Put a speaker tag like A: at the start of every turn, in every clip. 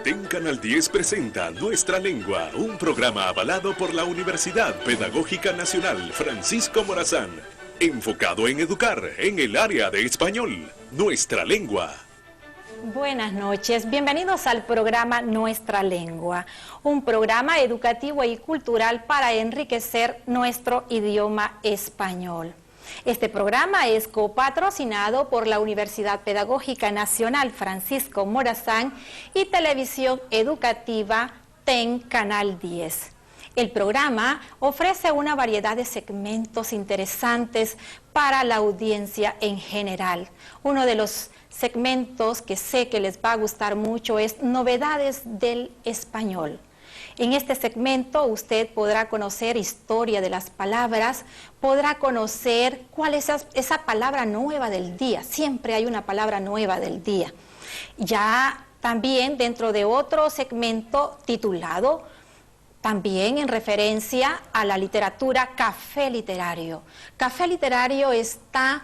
A: TEN Canal 10 presenta Nuestra Lengua, un programa avalado por la Universidad Pedagógica Nacional Francisco Morazán, enfocado en educar en el área de español. Nuestra Lengua.
B: Buenas noches, bienvenidos al programa Nuestra Lengua, un programa educativo y cultural para enriquecer nuestro idioma español. Este programa es copatrocinado por la Universidad Pedagógica Nacional Francisco Morazán y Televisión Educativa TEN Canal 10. El programa ofrece una variedad de segmentos interesantes para la audiencia en general. Uno de los segmentos que sé que les va a gustar mucho es Novedades del Español. En este segmento usted podrá conocer historia de las palabras, podrá conocer cuál es esa palabra nueva del día. Siempre hay una palabra nueva del día. Ya también dentro de otro segmento titulado, también en referencia a la literatura, Café Literario. Café Literario está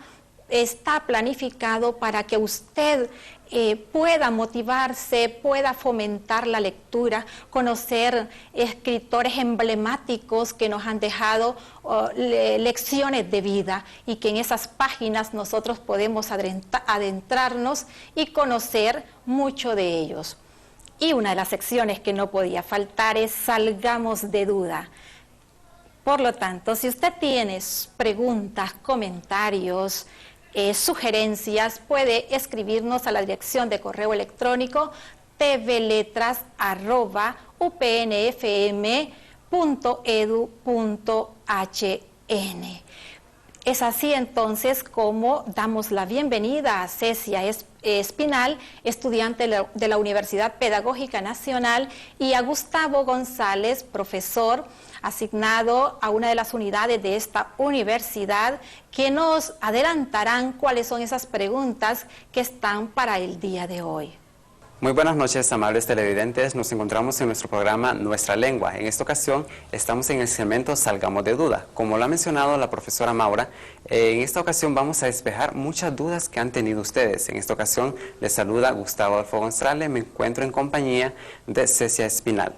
B: planificado para que usted pueda motivarse, pueda fomentar la lectura, conocer escritores emblemáticos que nos han dejado lecciones de vida y que en esas páginas nosotros podemos adentrarnos y conocer mucho de ellos. Y una de las secciones que no podía faltar es Salgamos de Duda. Por lo tanto, si usted tiene preguntas, comentarios, sugerencias, puede escribirnos a la dirección de correo electrónico tvletras@upnfm.edu.hn. Es así entonces como damos la bienvenida a Cecia Espinal, estudiante de la Universidad Pedagógica Nacional, y a Gustavo González, profesor asignado a una de las unidades de esta universidad, que nos adelantarán cuáles son esas preguntas que están para el día de hoy.
C: Muy buenas noches, amables televidentes. Nos encontramos en nuestro programa Nuestra Lengua. En esta ocasión estamos en el segmento Salgamos de Duda. Como lo ha mencionado la profesora Maura, en esta ocasión vamos a despejar muchas dudas que han tenido ustedes. En esta ocasión les saluda Gustavo Adolfo González. Me encuentro en compañía de Cecia Espinal.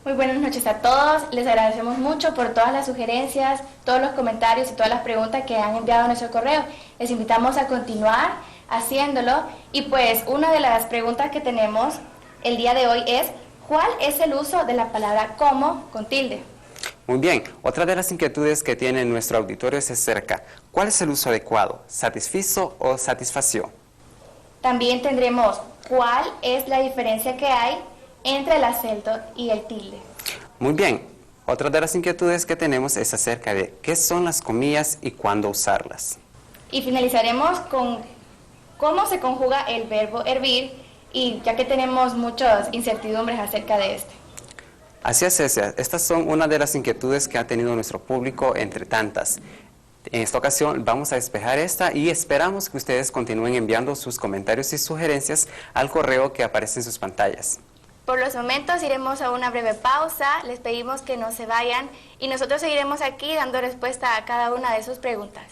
D: Muy buenas noches a todos. Les agradecemos mucho por todas las sugerencias, todos los comentarios y todas las preguntas que han enviado a nuestro correo. Les invitamos a continuar haciéndolo, y pues una de las preguntas que tenemos el día de hoy es: ¿cuál es el uso de la palabra como con tilde?
C: Muy bien, otra de las inquietudes que tiene nuestro auditorio es acerca: ¿cuál es el uso adecuado? ¿Satisfizo o satisfació?
D: También tendremos ¿cuál es la diferencia que hay entre el acento y el tilde?
C: Muy bien, otra de las inquietudes que tenemos es acerca de qué son las comillas y cuándo usarlas.
D: Y finalizaremos con cómo se conjuga el verbo hervir, y ya que tenemos muchas incertidumbres acerca de este.
C: Así es, Cecia. Estas son una de las inquietudes que ha tenido nuestro público entre tantas. En esta ocasión vamos a despejar esta y esperamos que ustedes continúen enviando sus comentarios y sugerencias al correo que aparece en sus pantallas.
D: Por los momentos iremos a una breve pausa, les pedimos que no se vayan y nosotros seguiremos aquí dando respuesta a cada una de sus preguntas.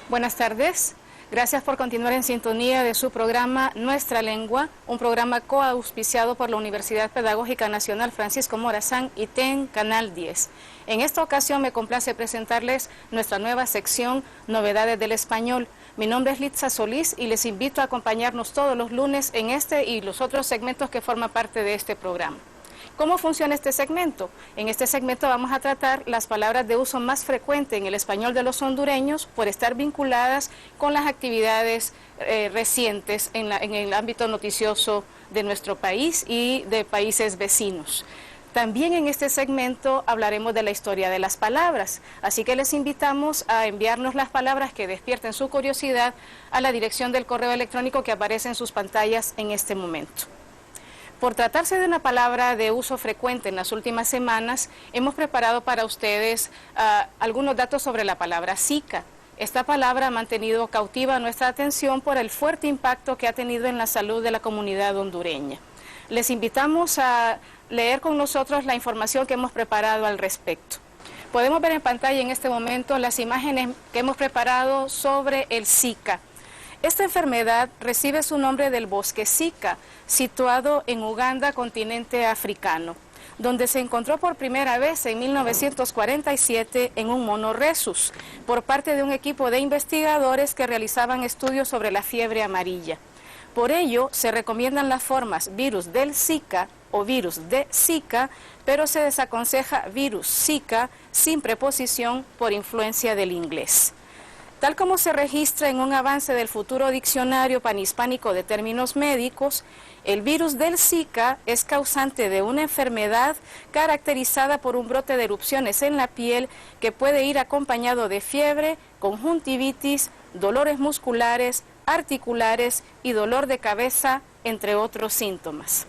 E: Buenas tardes. Gracias por continuar en sintonía de su programa Nuestra Lengua, un programa coauspiciado por la Universidad Pedagógica Nacional Francisco Morazán y TEN Canal 10. En esta ocasión me complace presentarles nuestra nueva sección Novedades del Español. Mi nombre es Litza Solís y les invito a acompañarnos todos los lunes en este y los otros segmentos que forman parte de este programa. ¿Cómo funciona este segmento? En este segmento vamos a tratar las palabras de uso más frecuente en el español de los hondureños por estar vinculadas con las actividades recientes en el ámbito noticioso de nuestro país y de países vecinos. También en este segmento hablaremos de la historia de las palabras, así que les invitamos a enviarnos las palabras que despierten su curiosidad a la dirección del correo electrónico que aparece en sus pantallas en este momento. Por tratarse de una palabra de uso frecuente en las últimas semanas, hemos preparado para ustedes algunos datos sobre la palabra zika. Esta palabra ha mantenido cautiva nuestra atención por el fuerte impacto que ha tenido en la salud de la comunidad hondureña. Les invitamos a leer con nosotros la información que hemos preparado al respecto. Podemos ver en pantalla en este momento las imágenes que hemos preparado sobre el Zika. Esta enfermedad recibe su nombre del bosque Zika, situado en Uganda, continente africano, donde se encontró por primera vez en 1947 en un mono rhesus, por parte de un equipo de investigadores que realizaban estudios sobre la fiebre amarilla. Por ello, se recomiendan las formas virus del Zika o virus de Zika, pero se desaconseja virus Zika sin preposición por influencia del inglés. Tal como se registra en un avance del futuro diccionario panhispánico de términos médicos, el virus del Zika es causante de una enfermedad caracterizada por un brote de erupciones en la piel que puede ir acompañado de fiebre, conjuntivitis, dolores musculares, articulares y dolor de cabeza, entre otros síntomas.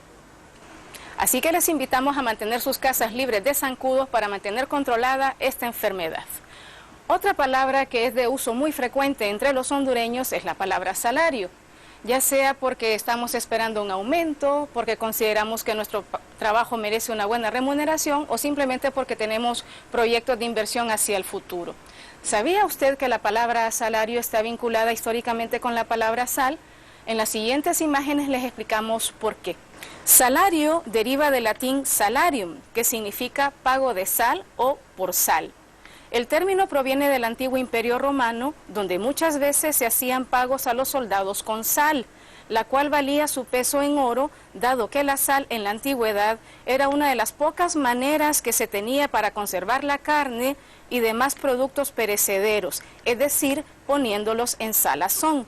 E: Así que les invitamos a mantener sus casas libres de zancudos para mantener controlada esta enfermedad. Otra palabra que es de uso muy frecuente entre los hondureños es la palabra salario, ya sea porque estamos esperando un aumento, porque consideramos que nuestro trabajo merece una buena remuneración o simplemente porque tenemos proyectos de inversión hacia el futuro. ¿Sabía usted que la palabra salario está vinculada históricamente con la palabra sal? En las siguientes imágenes les explicamos por qué. Salario deriva del latín salarium, que significa pago de sal o por sal. El término proviene del antiguo Imperio Romano, donde muchas veces se hacían pagos a los soldados con sal, la cual valía su peso en oro, dado que la sal en la antigüedad era una de las pocas maneras que se tenía para conservar la carne y demás productos perecederos, es decir, poniéndolos en salazón.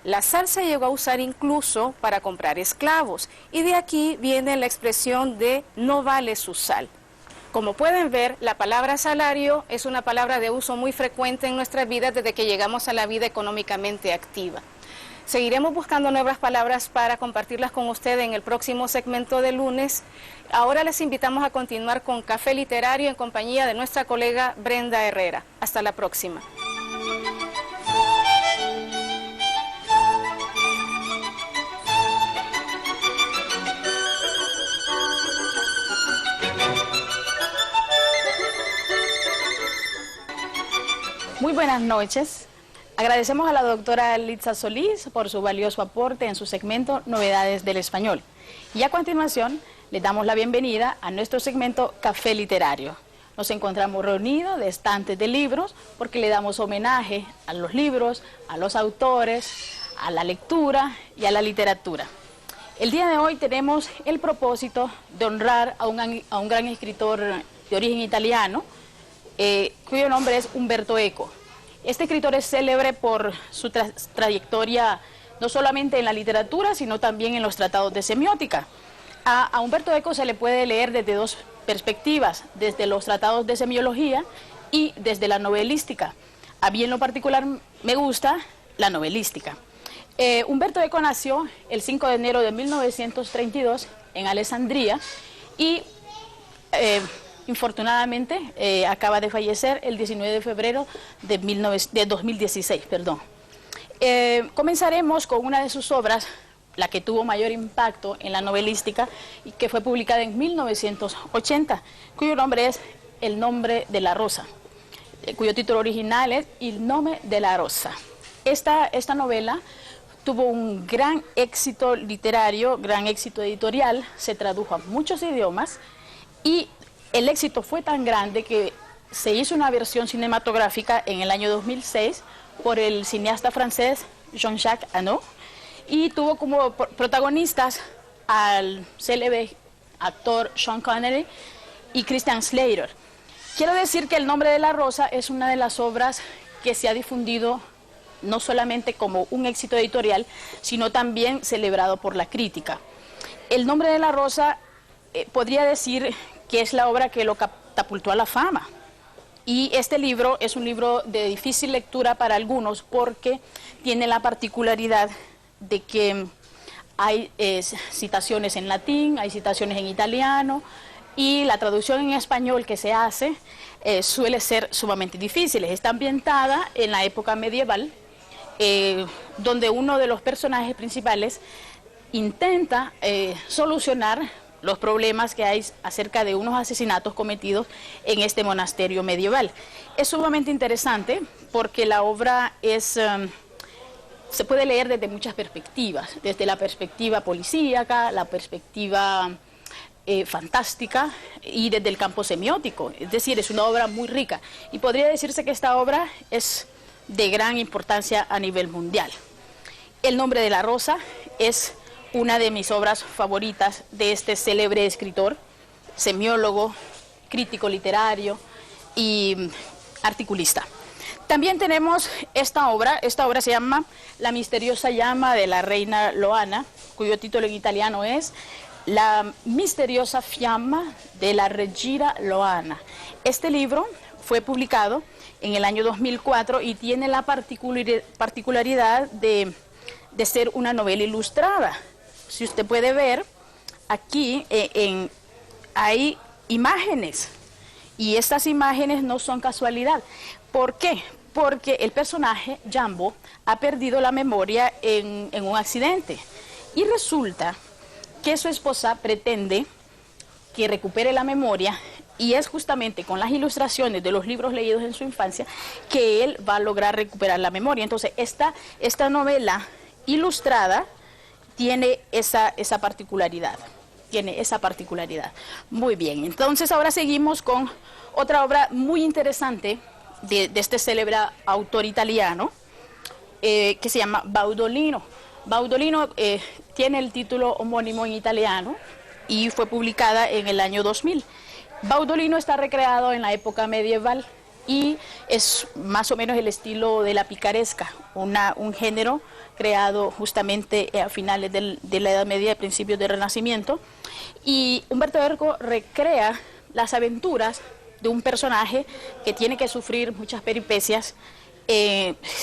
E: La sal se llegó a usar incluso para comprar esclavos, y de aquí viene la expresión de no vale su sal. Como pueden ver, la palabra salario es una palabra de uso muy frecuente en nuestras vidas desde que llegamos a la vida económicamente activa. Seguiremos buscando nuevas palabras para compartirlas con ustedes en el próximo segmento de lunes. Ahora les invitamos a continuar con Café Literario en compañía de nuestra colega Brenda Herrera. Hasta la próxima.
F: Muy buenas noches. Agradecemos a la doctora Litza Solís por su valioso aporte en su segmento Novedades del Español. Y a continuación, le damos la bienvenida a nuestro segmento Café Literario. Nos encontramos reunidos de estantes de libros porque le damos homenaje a los libros, a los autores, a la lectura y a la literatura. El día de hoy tenemos el propósito de honrar a un gran escritor de origen italiano, cuyo nombre es Umberto Eco. Este escritor es célebre por su trayectoria no solamente en la literatura, sino también en los tratados de semiótica. A Umberto Eco se le puede leer desde dos perspectivas, desde los tratados de semiología y desde la novelística. A mí en lo particular me gusta la novelística. Umberto Eco nació el 5 de enero de 1932 en Alessandria y infortunadamente acaba de fallecer el 19 de febrero de 2016. Comenzaremos con una de sus obras, la que tuvo mayor impacto en la novelística y que fue publicada en 1980, cuyo nombre es El nombre de la rosa, cuyo título original es Il nome della rosa. Esta novela tuvo un gran éxito literario, gran éxito editorial, se tradujo a muchos idiomas y el éxito fue tan grande que se hizo una versión cinematográfica en el año 2006 por el cineasta francés Jean-Jacques Annaud y tuvo como protagonistas al célebre actor Sean Connery y Christian Slater. Quiero decir que El nombre de la rosa es una de las obras que se ha difundido no solamente como un éxito editorial, sino también celebrado por la crítica. El nombre de la rosa podría decir que es la obra que lo catapultó a la fama. Y este libro es un libro de difícil lectura para algunos porque tiene la particularidad de que hay citaciones en latín, hay citaciones en italiano, y la traducción en español que se hace suele ser sumamente difícil. Está ambientada en la época medieval, donde uno de los personajes principales intenta solucionar los problemas que hay acerca de unos asesinatos cometidos en este monasterio medieval. Es sumamente interesante porque la obra se puede leer desde muchas perspectivas, desde la perspectiva policíaca, la perspectiva fantástica y desde el campo semiótico. Es decir, es una obra muy rica y podría decirse que esta obra es de gran importancia a nivel mundial. El nombre de la rosa es una de mis obras favoritas de este célebre escritor, semiólogo, crítico literario y articulista. También tenemos esta obra se llama La misteriosa llama de la reina Loana, cuyo título en italiano es La misteriosa fiamma de la regina Loana. Este libro fue publicado en el año 2004 y tiene la particularidad de ser una novela ilustrada. Si usted puede ver, aquí hay imágenes, y estas imágenes no son casualidad. ¿Por qué? Porque el personaje, Jambo, ha perdido la memoria en un accidente, y resulta que su esposa pretende que recupere la memoria, y es justamente con las ilustraciones de los libros leídos en su infancia que él va a lograr recuperar la memoria. Entonces, esta novela ilustrada tiene esa particularidad. Muy bien, entonces ahora seguimos con otra obra muy interesante de este célebre autor italiano que se llama Baudolino. Baudolino tiene el título homónimo en italiano y fue publicada en el año 2000. Baudolino está recreado en la época medieval y es más o menos el estilo de la picaresca, un género creado justamente a finales de la Edad Media y principios del Renacimiento. Y Umberto Eco recrea las aventuras de un personaje que tiene que sufrir muchas peripecias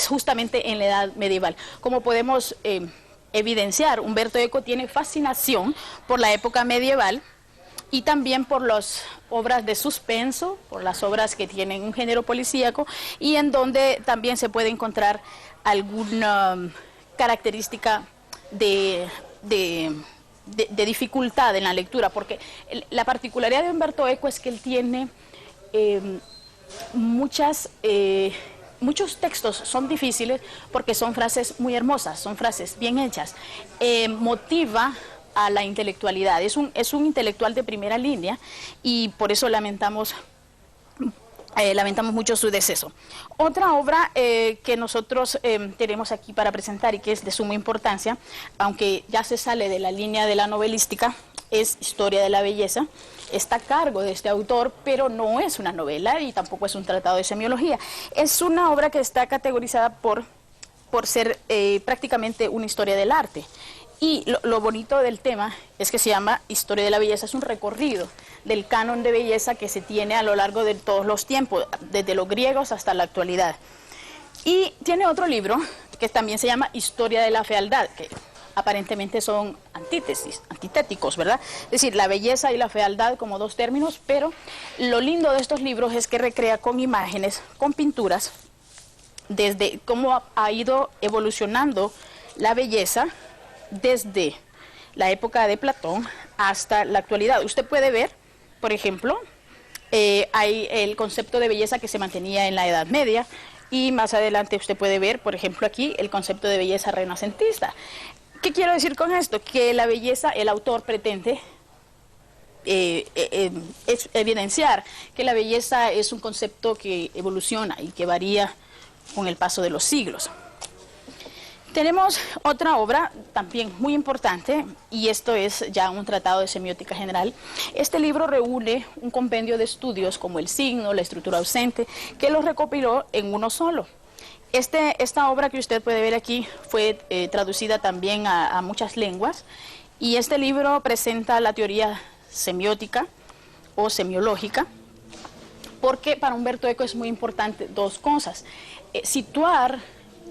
F: justamente en la Edad Medieval. Como podemos evidenciar, Umberto Eco tiene fascinación por la época medieval y también por las obras de suspenso, por las obras que tienen un género policíaco y en donde también se puede encontrar alguna característica de dificultad en la lectura, porque la particularidad de Umberto Eco es que él tiene muchos textos son difíciles porque son frases muy hermosas, son frases bien hechas, motiva a la intelectualidad, es un intelectual de primera línea y por eso lamentamos mucho su deceso. Otra obra que nosotros tenemos aquí para presentar y que es de suma importancia, aunque ya se sale de la línea de la novelística, es Historia de la Belleza. Está a cargo de este autor, pero no es una novela y tampoco es un tratado de semiología. Es una obra que está categorizada por ser prácticamente una historia del arte. Y lo bonito del tema es que se llama Historia de la Belleza, es un recorrido del canon de belleza que se tiene a lo largo de todos los tiempos, desde los griegos hasta la actualidad. Y tiene otro libro que también se llama Historia de la Fealdad, que aparentemente son antitéticos, ¿verdad? Es decir, la belleza y la fealdad como dos términos, pero lo lindo de estos libros es que recrea con imágenes, con pinturas, desde cómo ha ido evolucionando la belleza desde la época de Platón hasta la actualidad. Usted puede ver, por ejemplo, hay el concepto de belleza que se mantenía en la Edad Media y más adelante usted puede ver, por ejemplo, aquí el concepto de belleza renacentista. ¿Qué quiero decir con esto? Que la belleza, el autor pretende es evidenciar que la belleza es un concepto que evoluciona y que varía con el paso de los siglos. Tenemos otra obra también muy importante y esto es ya un tratado de semiótica general. Este libro reúne un compendio de estudios como el signo, la estructura ausente, que los recopiló en uno solo. Esta obra que usted puede ver aquí fue traducida también a muchas lenguas y este libro presenta la teoría semiótica o semiológica porque para Umberto Eco es muy importante dos cosas: situar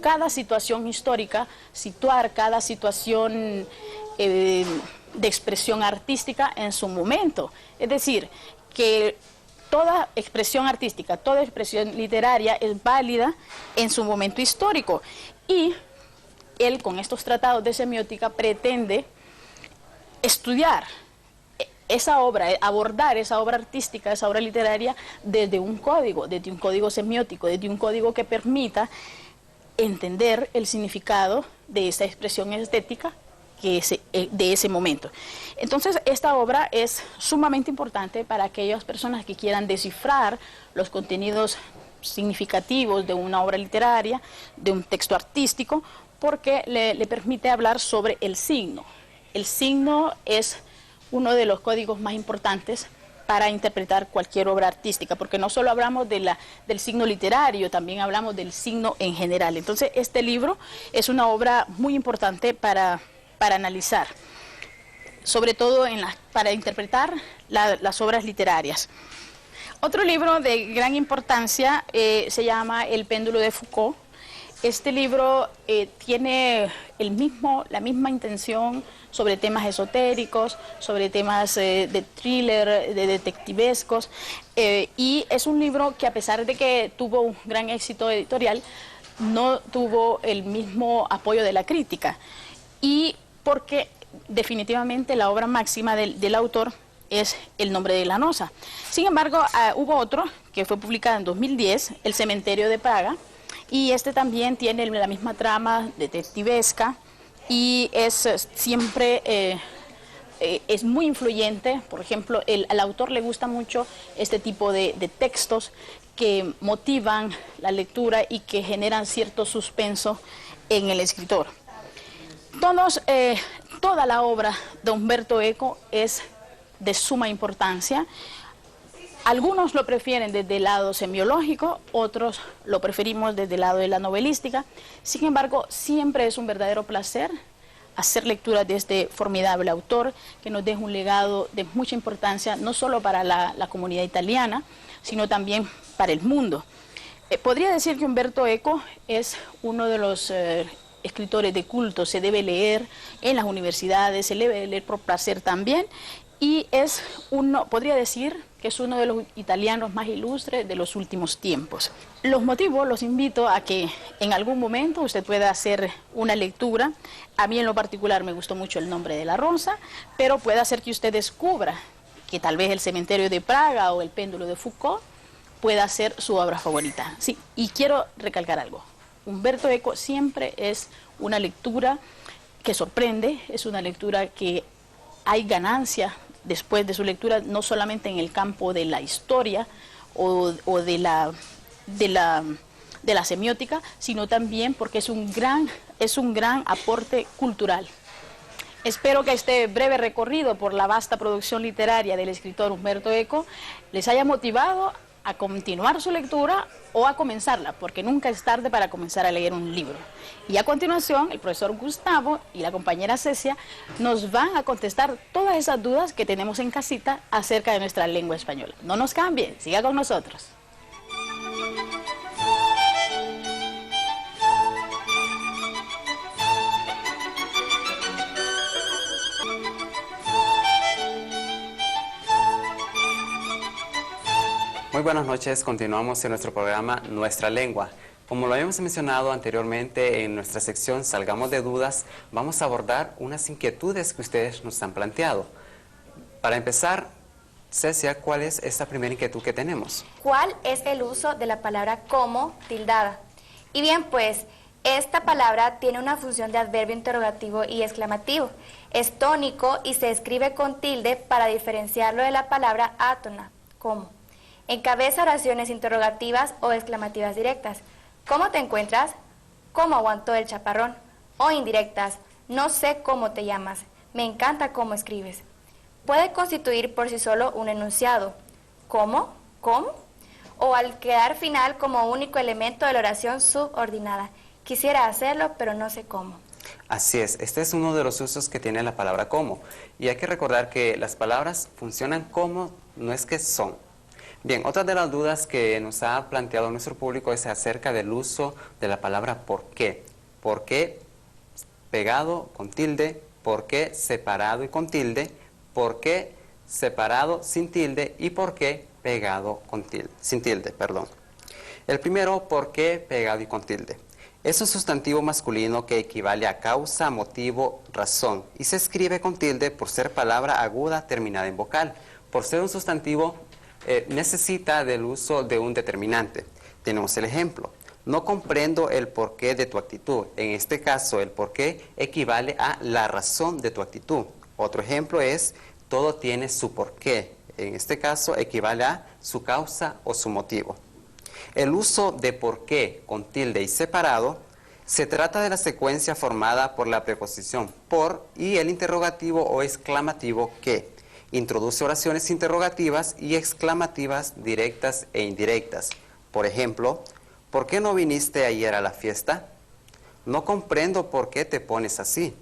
F: cada situación histórica, situar cada situación de expresión artística en su momento. Es decir, que toda expresión artística, toda expresión literaria es válida en su momento histórico. Y él, con estos tratados de semiótica, pretende estudiar esa obra, abordar esa obra artística, esa obra literaria desde un código semiótico, desde un código que permita entender el significado de esa expresión estética de ese momento. Entonces, esta obra es sumamente importante para aquellas personas que quieran descifrar los contenidos significativos de una obra literaria, de un texto artístico, porque le permite hablar sobre el signo. El signo es uno de los códigos más importantes para interpretar cualquier obra artística, porque no solo hablamos del signo literario, también hablamos del signo en general. Entonces, este libro es una obra muy importante para analizar, sobre todo para interpretar las obras literarias. Otro libro de gran importancia se llama El péndulo de Foucault. Este libro tiene la misma intención sobre temas esotéricos, sobre temas de thriller, de detectivescos, y es un libro que, a pesar de que tuvo un gran éxito editorial, no tuvo el mismo apoyo de la crítica, y porque definitivamente la obra máxima del autor es El nombre de Lanosa. Sin embargo, hubo otro que fue publicado en 2010, El cementerio de Praga, y este también tiene la misma trama detectivesca y es siempre es muy influyente. Por ejemplo, al autor le gusta mucho este tipo de textos que motivan la lectura y que generan cierto suspenso en el escritor. Toda la obra de Umberto Eco es de suma importancia. Algunos lo prefieren desde el lado semiológico, otros lo preferimos desde el lado de la novelística. Sin embargo, siempre es un verdadero placer hacer lectura de este formidable autor que nos deja un legado de mucha importancia, no solo para la comunidad italiana, sino también para el mundo. Podría decir que Umberto Eco es uno de los escritores de culto. Se debe leer en las universidades, se debe leer por placer también, y podría decir que es uno de los italianos más ilustres de los últimos tiempos. Los invito a que en algún momento usted pueda hacer una lectura. A mí en lo particular me gustó mucho El nombre de la rosa, pero puede hacer que usted descubra que tal vez El cementerio de Praga o El péndulo de Foucault pueda ser su obra favorita. Sí, y quiero recalcar algo. Umberto Eco siempre es una lectura que sorprende, es una lectura que hay ganancia después de su lectura, no solamente en el campo de la historia o de la semiótica, sino también porque es un gran aporte cultural. Espero que este breve recorrido por la vasta producción literaria del escritor Umberto Eco les haya motivado a continuar su lectura o a comenzarla, porque nunca es tarde para comenzar a leer un libro. Y a continuación, el profesor Gustavo y la compañera Cecia nos van a contestar todas esas dudas que tenemos en casita acerca de nuestra lengua española. No nos cambien, siga con nosotros.
C: Muy buenas noches, continuamos en nuestro programa Nuestra Lengua. Como lo habíamos mencionado anteriormente en nuestra sección Salgamos de Dudas, vamos a abordar unas inquietudes que ustedes nos han planteado. Para empezar, Cecia, ¿cuál es esta primera inquietud que tenemos?
D: ¿Cuál es el uso de la palabra como tildada? Y bien, pues, esta palabra tiene una función de adverbio interrogativo y exclamativo. Es tónico y se escribe con tilde para diferenciarlo de la palabra átona, como. Encabeza oraciones interrogativas o exclamativas directas. ¿Cómo te encuentras? ¿Cómo aguantó el chaparrón? O indirectas. No sé cómo te llamas. Me encanta cómo escribes. Puede constituir por sí solo un enunciado. ¿Cómo? ¿Cómo? O al quedar final como único elemento de la oración subordinada. Quisiera hacerlo, pero no sé cómo.
C: Así es, este es uno de los usos que tiene la palabra como. Y hay que recordar que las palabras funcionan como, no es que son. Bien, otra de las dudas que nos ha planteado nuestro público es acerca del uso de la palabra por qué. ¿Por qué pegado con tilde? por qué separado y con tilde, por qué separado sin tilde y por qué pegado con tilde, sin tilde, perdón. El primero, por qué pegado y con tilde. Es un sustantivo masculino que equivale a causa, motivo, razón y se escribe con tilde por ser palabra aguda terminada en vocal. Por ser un sustantivo necesita del uso de un determinante. Tenemos el ejemplo. No comprendo el porqué de tu actitud. En este caso, el porqué equivale a la razón de tu actitud. Otro ejemplo es, todo tiene su porqué. En este caso, equivale a su causa o su motivo. El uso de porqué con tilde y separado se trata de la secuencia formada por la preposición por y el interrogativo o exclamativo que introduce oraciones interrogativas y exclamativas directas e indirectas. Por ejemplo, ¿por qué no viniste ayer a la fiesta? No comprendo por qué te pones así.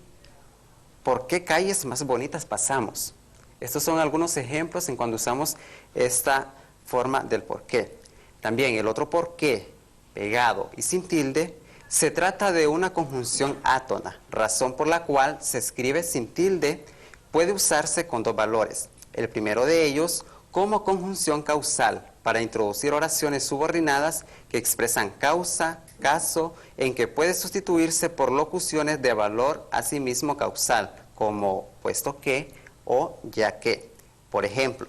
C: ¿Por qué calles más bonitas pasamos? Estos son algunos ejemplos en cuando usamos esta forma del por qué. También el otro por qué, pegado y sin tilde, se trata de una conjunción átona, razón por la cual se escribe sin tilde, puede usarse con dos valores. El primero de ellos como conjunción causal, para introducir oraciones subordinadas que expresan causa, caso, en que puede sustituirse por locuciones de valor asimismo causal, como puesto que o ya que. Por ejemplo,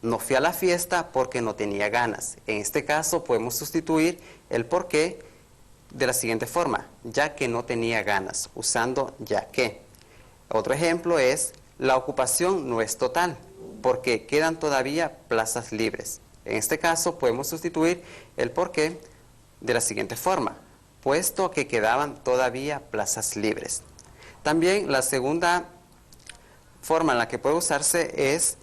C: no fui a la fiesta porque no tenía ganas. En este caso podemos sustituir el por qué de la siguiente forma, ya que no tenía ganas, usando ya que. Otro ejemplo es, la ocupación no es total, porque quedan todavía plazas libres. En este caso podemos sustituir el por qué de la siguiente forma, puesto que quedaban todavía plazas libres. También la segunda forma en la que puede usarse es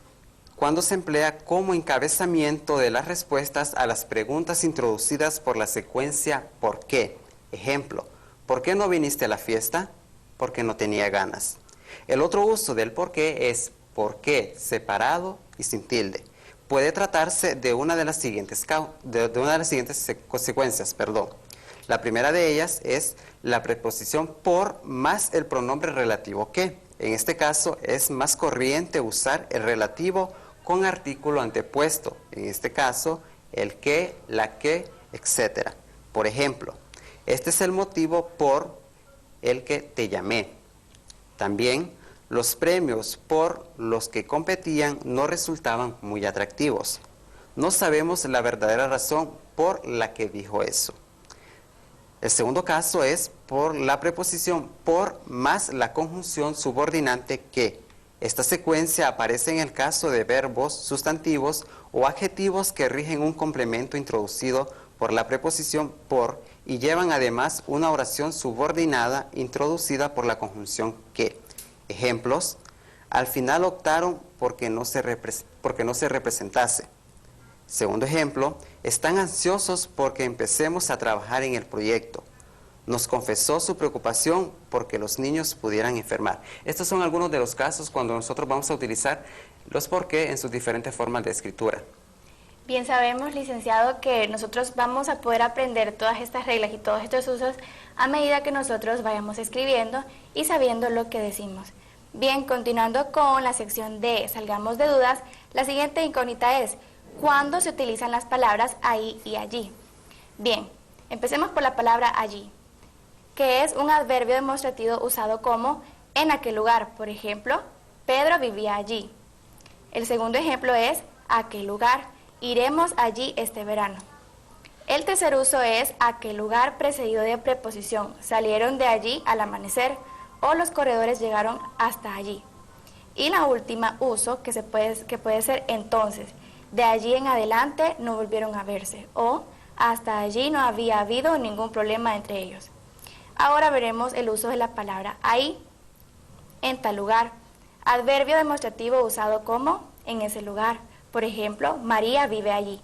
C: cuando se emplea como encabezamiento de las respuestas a las preguntas introducidas por la secuencia ¿por qué? Ejemplo, ¿por qué no viniste a la fiesta? Porque no tenía ganas. El otro uso del por qué es por qué separado y sin tilde. Puede tratarse de una de las siguientes consecuencias. La primera de ellas es la preposición por más el pronombre relativo que. En este caso es más corriente usar el relativo con artículo antepuesto. En este caso, el que, la que, etc. Por ejemplo, este es el motivo por el que te llamé. También, los premios por los que competían no resultaban muy atractivos. No sabemos la verdadera razón por la que dijo eso. El segundo caso es por la preposición por más la conjunción subordinante que. Esta secuencia aparece en el caso de verbos, sustantivos o adjetivos que rigen un complemento introducido por la preposición por y llevan además una oración subordinada introducida por la conjunción que. Ejemplos, al final optaron porque no se representase. Segundo ejemplo, están ansiosos porque empecemos a trabajar en el proyecto. Nos confesó su preocupación porque los niños pudieran enfermar. Estos son algunos de los casos cuando nosotros vamos a utilizar los por qué en sus diferentes formas de escritura.
D: Bien sabemos, licenciado, que nosotros vamos a poder aprender todas estas reglas y todos estos usos a medida que nosotros vayamos escribiendo y sabiendo lo que decimos. Bien, continuando con la sección de Salgamos de Dudas, la siguiente incógnita es, ¿cuándo se utilizan las palabras ahí y allí? Bien, empecemos por la palabra allí, que es un adverbio demostrativo usado como en aquel lugar. Por ejemplo, Pedro vivía allí. El segundo ejemplo es aquel lugar, iremos allí este verano. El tercer uso es aquel lugar precedido de preposición, salieron de allí al amanecer o los corredores llegaron hasta allí. Y la última uso que puede ser entonces, de allí en adelante no volvieron a verse o hasta allí no había habido ningún problema entre ellos. Ahora veremos el uso de la palabra ahí, en tal lugar, adverbio demostrativo usado como en ese lugar. Por ejemplo, María vive allí.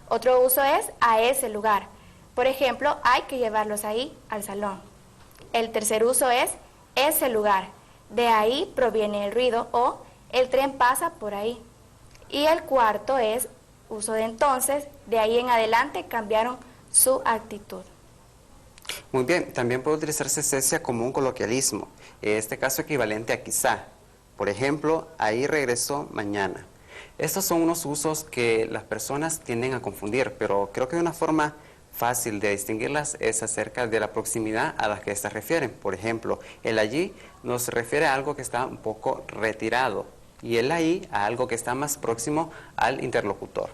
D: Otro uso es a ese lugar. Por ejemplo, hay que llevarlos ahí al salón. El tercer uso es ese lugar. De ahí proviene el ruido o el tren pasa por ahí. Y el cuarto es uso de entonces. De ahí en adelante cambiaron su actitud.
C: Muy bien, también puede utilizarse Cecia como un coloquialismo, en este caso equivalente a quizá. Por ejemplo, ahí regresó mañana. Estos son unos usos que las personas tienden a confundir, pero creo que una forma fácil de distinguirlas es acerca de la proximidad a la que éstas refieren. Por ejemplo, el allí nos refiere a algo que está un poco retirado y el ahí a algo que está más próximo al interlocutor.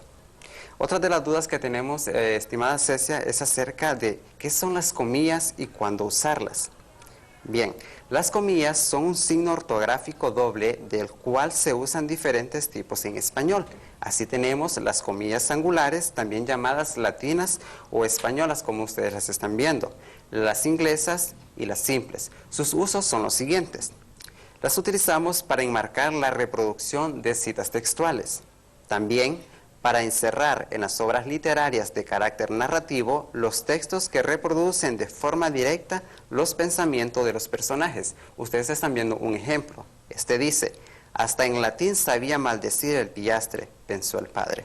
C: Otra de las dudas que tenemos, estimada Cecia, es acerca de qué son las comillas y cuándo usarlas. Bien, las comillas son un signo ortográfico doble del cual se usan diferentes tipos en español. Así tenemos las comillas angulares, también llamadas latinas o españolas, como ustedes las están viendo, las inglesas y las simples. Sus usos son los siguientes. Las utilizamos para enmarcar la reproducción de citas textuales. También para encerrar en las obras literarias de carácter narrativo los textos que reproducen de forma directa los pensamientos de los personajes. Ustedes están viendo un ejemplo. Este dice: hasta en latín sabía maldecir el pillastre, pensó el padre.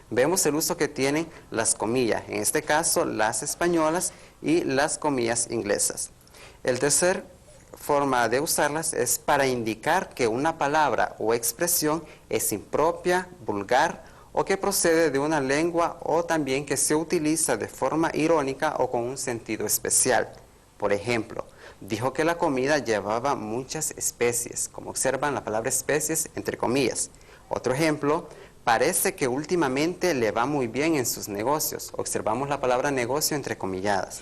C: Vemos el uso que tienen las comillas, en este caso las españolas y las comillas inglesas. El tercer forma de usarlas es para indicar que una palabra o expresión es impropia, vulgar o que procede de una lengua, o también que se utiliza de forma irónica o con un sentido especial. Por ejemplo, dijo que la comida llevaba muchas especies. Como observan, la palabra especies entre comillas. Otro ejemplo, parece que últimamente le va muy bien en sus negocios. Observamos la palabra negocio entre comilladas.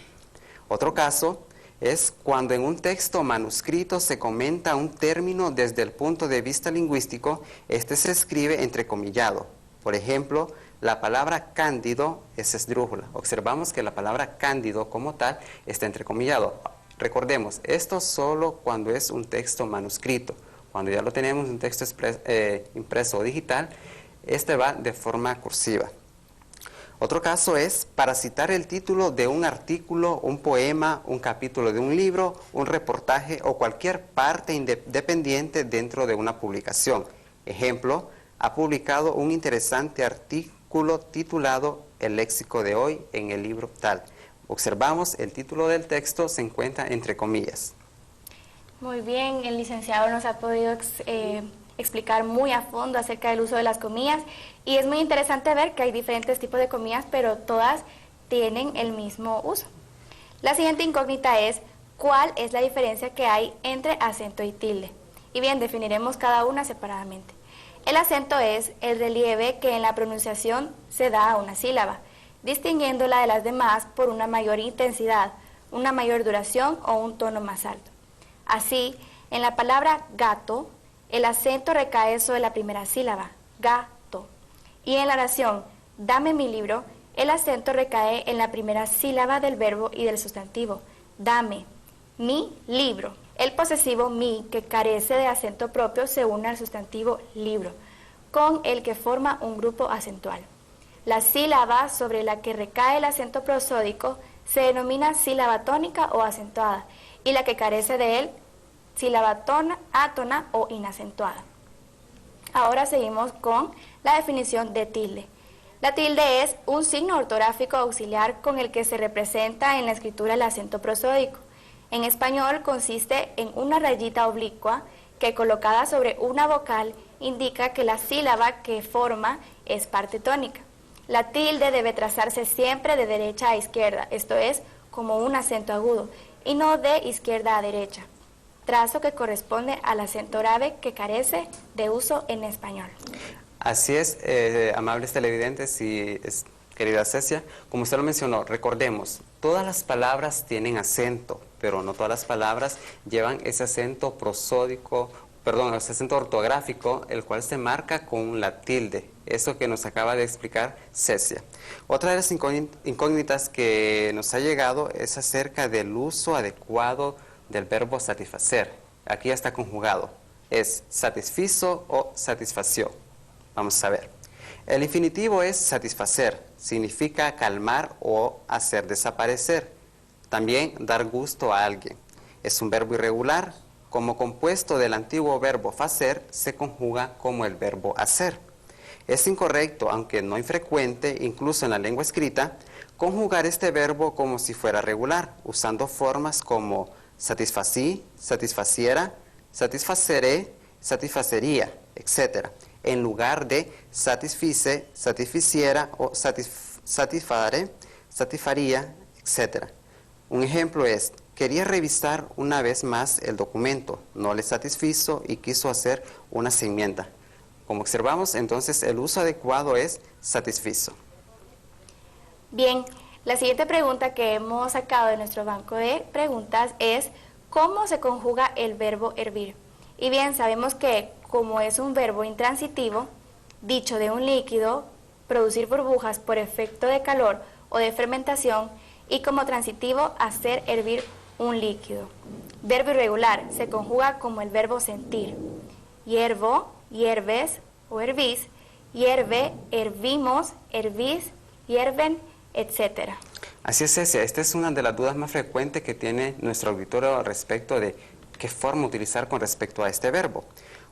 C: Otro caso es cuando en un texto manuscrito se comenta un término desde el punto de vista lingüístico, este se escribe entrecomillado. Por ejemplo, la palabra cándido es esdrújula. Observamos que la palabra cándido como tal está entrecomillado. Recordemos, esto solo cuando es un texto manuscrito. Cuando ya lo tenemos un texto impreso o digital, este va de forma cursiva. Otro caso es para citar el título de un artículo, un poema, un capítulo de un libro, un reportaje o cualquier parte independiente dentro de una publicación. Ejemplo, ha publicado un interesante artículo titulado El léxico de hoy en el libro tal. Observamos, el título del texto se encuentra entre comillas.
D: Muy bien, el licenciado nos ha podido explicar muy a fondo acerca del uso de las comillas, y es muy interesante ver que hay diferentes tipos de comillas, pero todas tienen el mismo uso. La siguiente incógnita es: ¿cuál es la diferencia que hay entre acento y tilde? Y bien, definiremos cada una separadamente. El acento es el relieve que en la pronunciación se da a una sílaba, distinguiéndola de las demás por una mayor intensidad, una mayor duración o un tono más alto. Así, en la palabra gato, el acento recae sobre la primera sílaba, gato. Y en la oración, dame mi libro, el acento recae en la primera sílaba del verbo y del sustantivo, dame, mi libro. El posesivo mi, que carece de acento propio, se une al sustantivo libro, con el que forma un grupo acentual. La sílaba sobre la que recae el acento prosódico se denomina sílaba tónica o acentuada, y la que carece de él, sílaba átona o inacentuada. Ahora seguimos con la definición de tilde. La tilde es un signo ortográfico auxiliar con el que se representa en la escritura el acento prosódico. En español consiste en una rayita oblicua que, colocada sobre una vocal, indica que la sílaba que forma es parte tónica. La tilde debe trazarse siempre de derecha a izquierda, esto es, como un acento agudo, y no de izquierda a derecha, trazo que corresponde al acento grave que carece de uso en español.
C: Así es, amables televidentes y querida Cecia, como usted lo mencionó, recordemos, todas las palabras tienen acento, pero no todas las palabras llevan ese acento prosódico, ese acento ortográfico, el cual se marca con la tilde, eso que nos acaba de explicar Cecia. Otra de las incógnitas que nos ha llegado es acerca del uso adecuado del verbo satisfacer. Aquí ya está conjugado, es satisfizo o satisfació. Vamos a ver. El infinitivo es satisfacer, significa calmar o hacer desaparecer. También dar gusto a alguien. Es un verbo irregular. Como compuesto del antiguo verbo facer, se conjuga como el verbo hacer. Es incorrecto, aunque no infrecuente, incluso en la lengua escrita, conjugar este verbo como si fuera regular, usando formas como satisfací, satisfaciera, satisfaceré, satisfacería, etc., en lugar de satisfice, satisficiera o satisfaré, satisfaría, etc. Un ejemplo es: quería revisar una vez más el documento, no le satisfizo y quiso hacer una enmienda. Como observamos, entonces el uso adecuado es satisfizo.
D: Bien, la siguiente pregunta que hemos sacado de nuestro banco de preguntas es: ¿cómo se conjuga el verbo hervir? Y bien, sabemos que como es un verbo intransitivo, dicho de un líquido, producir burbujas por efecto de calor o de fermentación, y como transitivo, hacer hervir un líquido. Verbo irregular se conjuga como el verbo sentir: hiervo, hierves o hervís, hierve, hervimos, hervís, hierven, etc.
C: Así es, Cecia. Esta es una de las dudas más frecuentes que tiene nuestro auditorio respecto de qué forma utilizar con respecto a este verbo.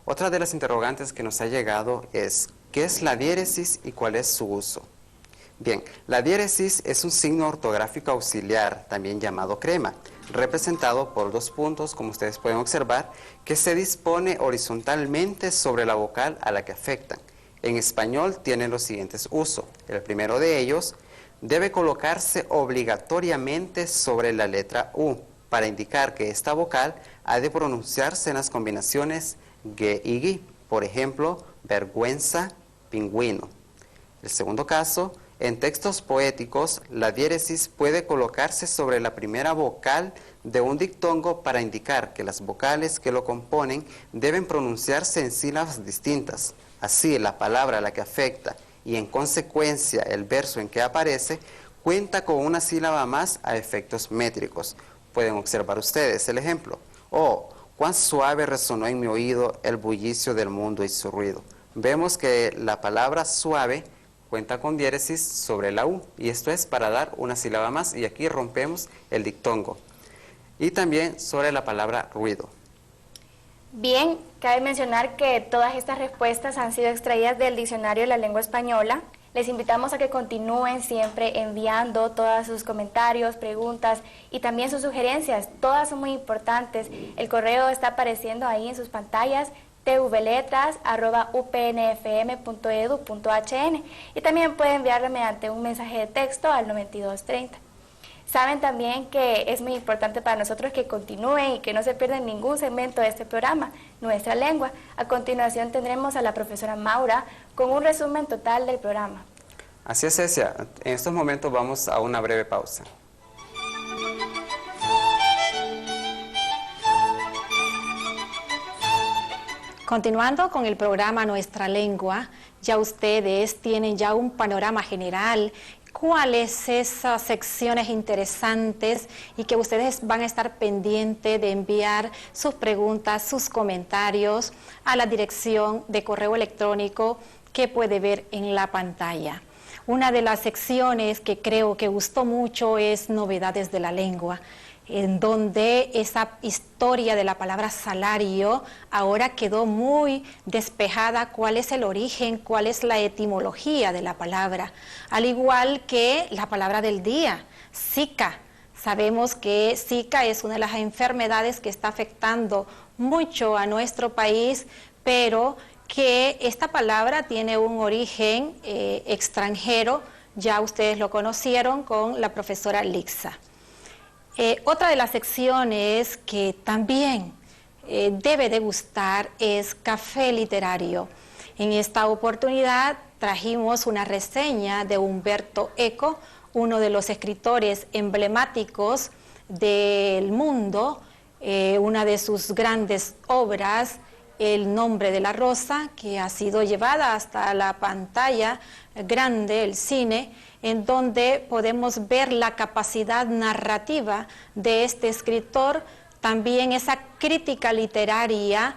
C: Otra de las interrogantes que nos ha llegado es: ¿qué es la diéresis y cuál es su uso? Bien, la diéresis es un signo ortográfico auxiliar, también llamado crema, representado por dos puntos, como ustedes pueden observar, que se dispone horizontalmente sobre la vocal a la que afectan. En español tiene los siguientes usos. El primero de ellos: debe colocarse obligatoriamente sobre la letra U, para indicar que esta vocal ha de pronunciarse en las combinaciones G y G. Por ejemplo, vergüenza, pingüino. El segundo caso: en textos poéticos, la diéresis puede colocarse sobre la primera vocal de un dictongo para indicar que las vocales que lo componen deben pronunciarse en sílabas distintas. Así, la palabra a la que afecta y en consecuencia el verso en que aparece cuenta con una sílaba más a efectos métricos. Pueden observar ustedes el ejemplo: oh, cuán suave resonó en mi oído el bullicio del mundo y su ruido. Vemos que la palabra suave cuenta con diéresis sobre la U, y esto es para dar una sílaba más, y aquí rompemos el dictongo. Y también sobre la palabra ruido.
D: Bien, cabe mencionar que todas estas respuestas han sido extraídas del Diccionario de la Lengua Española. Les invitamos a que continúen siempre enviando todos sus comentarios, preguntas y también sus sugerencias. Todas son muy importantes. El correo está apareciendo ahí en sus pantallas: tvletras@upnfm.edu.hn, y también pueden enviarlo mediante un mensaje de texto al 9230. Saben también que es muy importante para nosotros que continúen y que no se pierdan ningún segmento de este programa, Nuestra Lengua. A continuación tendremos a la profesora Maura con un resumen total del programa.
C: Así es, Cecia. En estos momentos vamos a una breve pausa.
B: Continuando con el programa Nuestra Lengua, ya ustedes tienen ya un panorama general. ¿Cuáles esas secciones interesantes y que ustedes van a estar pendientes de enviar sus preguntas, sus comentarios a la dirección de correo electrónico que puede ver en la pantalla? Una de las secciones que creo que gustó mucho es Novedades de la Lengua, en donde esa historia de la palabra salario ahora quedó muy despejada. ¿Cuál es el origen? ¿Cuál es la etimología de la palabra? Al igual que la palabra del día, Zika. Sabemos que Zika es una de las enfermedades que está afectando mucho a nuestro país, pero que esta palabra tiene un origen extranjero. Ya ustedes lo conocieron con la profesora Lixa. Otra de las secciones que también debe de gustar es Café Literario. En esta oportunidad trajimos una reseña de Humberto Eco, uno de los escritores emblemáticos del mundo. Una de sus grandes obras, El nombre de la rosa, que ha sido llevada hasta la pantalla grande, el cine, en donde podemos ver la capacidad narrativa de este escritor, también esa crítica literaria,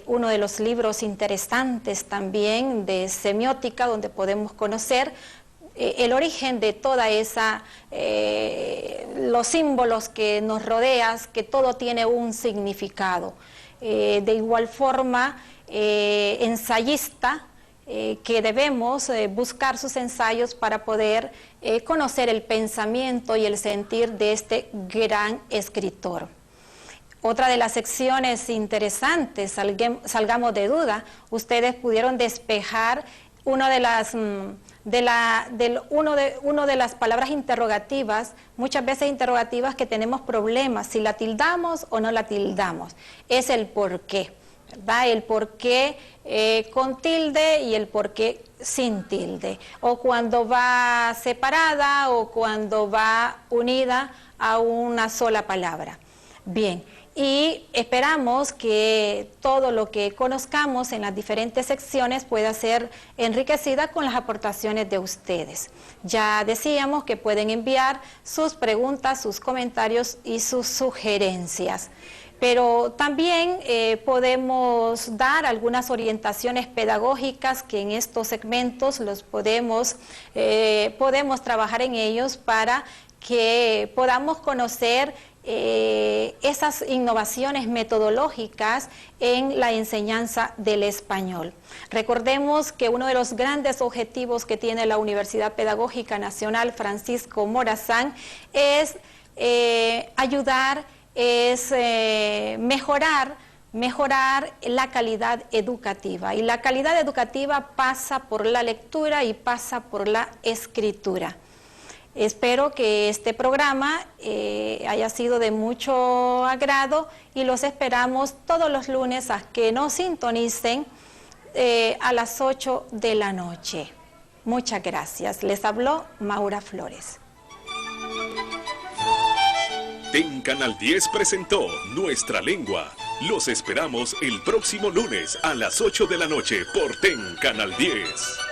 B: uno de los libros interesantes también de semiótica, donde podemos conocer el origen de toda esa, los símbolos que nos rodean, que todo tiene un significado. De igual forma, ensayista, que debemos buscar sus ensayos para poder conocer el pensamiento y el sentir de este gran escritor. Otra de las secciones interesantes, Salgamos de Duda, ustedes pudieron despejar una de las palabras interrogativas, muchas veces interrogativas que tenemos problemas, si la tildamos o no la tildamos, es el por qué, ¿verdad? El por qué con tilde y el por qué sin tilde, o cuando va separada o cuando va unida a una sola palabra. Bien. Y esperamos que todo lo que conozcamos en las diferentes secciones pueda ser enriquecida con las aportaciones de ustedes. Ya decíamos que pueden enviar sus preguntas, sus comentarios y sus sugerencias. Pero también podemos dar algunas orientaciones pedagógicas que en estos segmentos podemos trabajar en ellos para que podamos conocer esas innovaciones metodológicas en la enseñanza del español. Recordemos que uno de los grandes objetivos que tiene la Universidad Pedagógica Nacional Francisco Morazán es ayudar, es mejorar la calidad educativa. Y la calidad educativa pasa por la lectura y pasa por la escritura. Espero que este programa haya sido de mucho agrado y los esperamos todos los lunes a que nos sintonicen a las 8 de la noche. Muchas gracias. Les habló Maura Flores.
A: TEN Canal 10 presentó Nuestra Lengua. Los esperamos el próximo lunes a las 8 de la noche por TEN Canal 10.